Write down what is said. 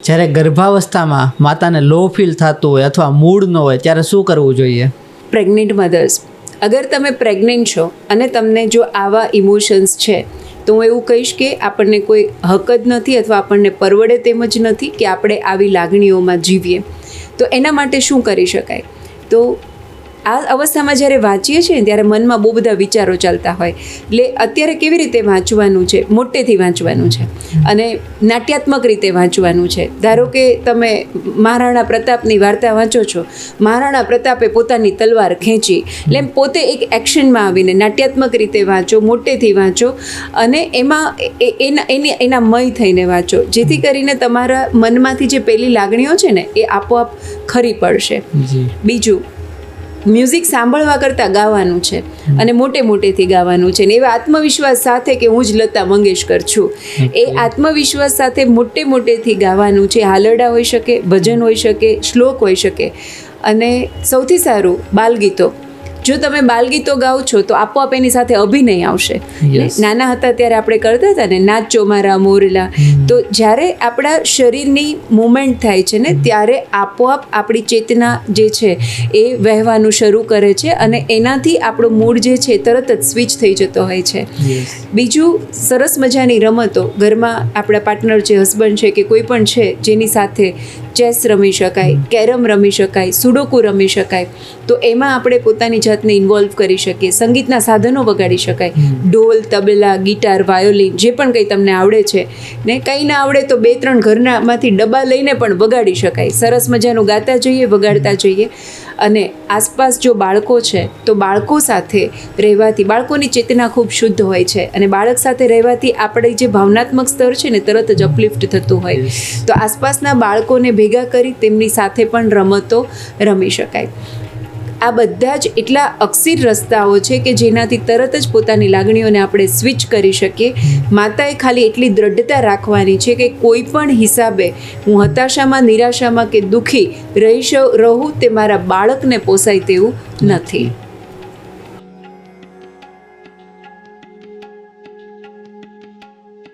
જ્યારે ગર્ભાવસ્થામાં માતાને લો ફીલ થતું હોય અથવા મૂડ ન હોય ત્યારે શું કરવું જોઈએ? પ્રેગ્નન્ટ મધર્સ, અગર તમે પ્રેગ્નન્ટ છો અને તમને જો આવા ઇમોશન્સ છે તો હું એવું કહીશ કે આપણને કોઈ હક જ નથી અથવા આપણને પરવડે તેમ જ નથી કે આપણે આવી લાગણીઓમાં જીવીએ. તો એના માટે શું કરી શકાય? તો આ અવસ્થામાં જ્યારે વાંચીએ છીએ ત્યારે મનમાં બહુ બધા વિચારો ચાલતા હોય. એટલે અત્યારે કેવી રીતે વાંચવાનું છે? મોટેથી વાંચવાનું છે અને નાટ્યાત્મક રીતે વાંચવાનું છે. ધારો કે તમે મહારાણા પ્રતાપની વાર્તા વાંચો છો, મહારાણા પ્રતાપે પોતાની તલવાર ખેંચી, એટલે એમ પોતે એક એક્શનમાં આવીને નાટ્યાત્મક રીતે વાંચો, મોટેથી વાંચો અને એમાં એના મય થઈને વાંચો, જેથી કરીને તમારા મનમાંથી જે પેલી લાગણીઓ છે ને એ આપોઆપ ખરી પડશે. બીજું, મ્યુઝિક સાંભળવા કરતાં ગાવાનું છે અને મોટેથી ગાવાનું છે ને એવા આત્મવિશ્વાસ સાથે કે હું જ લતા મંગેશકર છું, એ આત્મવિશ્વાસ સાથે મોટેથી ગાવાનું છે. હાલરડા હોઈ શકે, ભજન હોઈ શકે, શ્લોક હોઈ શકે અને સૌથી સારું બાલગીતો. જો તમે બાલગીતો ગાઓ છો તો આપોઆપ એની સાથે અભિનય આવશે. નાના હતા ત્યારે આપણે કરતા હતા ને, નાચો મારા મોરલા. તો જ્યારે આપણા શરીરની મૂવમેન્ટ થાય છે ને ત્યારે આપોઆપ આપણી ચેતના જે છે એ વહેવાનું શરૂ કરે છે અને એનાથી આપણો મૂડ જે છે તરત જ સ્વિચ થઈ જતો હોય છે. બીજું, સરસ મજાની રમતો ઘરમાં આપણા પાર્ટનર છે, હસબન્ડ છે કે કોઈ પણ છે જેની સાથે ચેસ રમી શકાય, કેરમ રમી શકાય, સુડોકુ રમી શકાય. તો એમાં આપણે પોતાની જાતને ઇન્વોલ્વ કરી શકીએ. સંગીતના સાધનો વગાડી શકાય, ઢોલ, તબલા, ગિટાર, વાયોલિન, જે પણ કંઈ તમને આવડે છે. ને કંઈ ના આવડે તો 2-3 ઘરનામાંથી ડબ્બા લઈને પણ વગાડી શકાય. સરસ મજાનું ગાતા જઈએ, વગાડતા જઈએ. અને આસપાસ જો બાળકો છે તો બાળકો સાથે રહેવાથી બાળકોની ચેતના ખૂબ શુદ્ધ હોય છે અને બાળક સાથે રહેવાથી આપણે જે ભાવનાત્મક સ્તર છે ને તરત જ અપલિફ્ટ થતું હોય. તો આસપાસના બાળકોને ભેગા કરી તેમની સાથે પણ રમતો રમી શકાય. આ બધા જ એટલા અક્ષીર રસ્તાઓ છે કે જેનાથી તરત જ પોતાની લાગણીઓને આપણે સ્વિચ કરી શકીએ. માતાએ ખાલી એટલી દ્રઢતા રાખવાની છે કે કોઈ પણ હિસાબે હું હતાશામાં, નિરાશામાં કે દુઃખી રહું તે મારા બાળકને પોસાય તેવું નથી.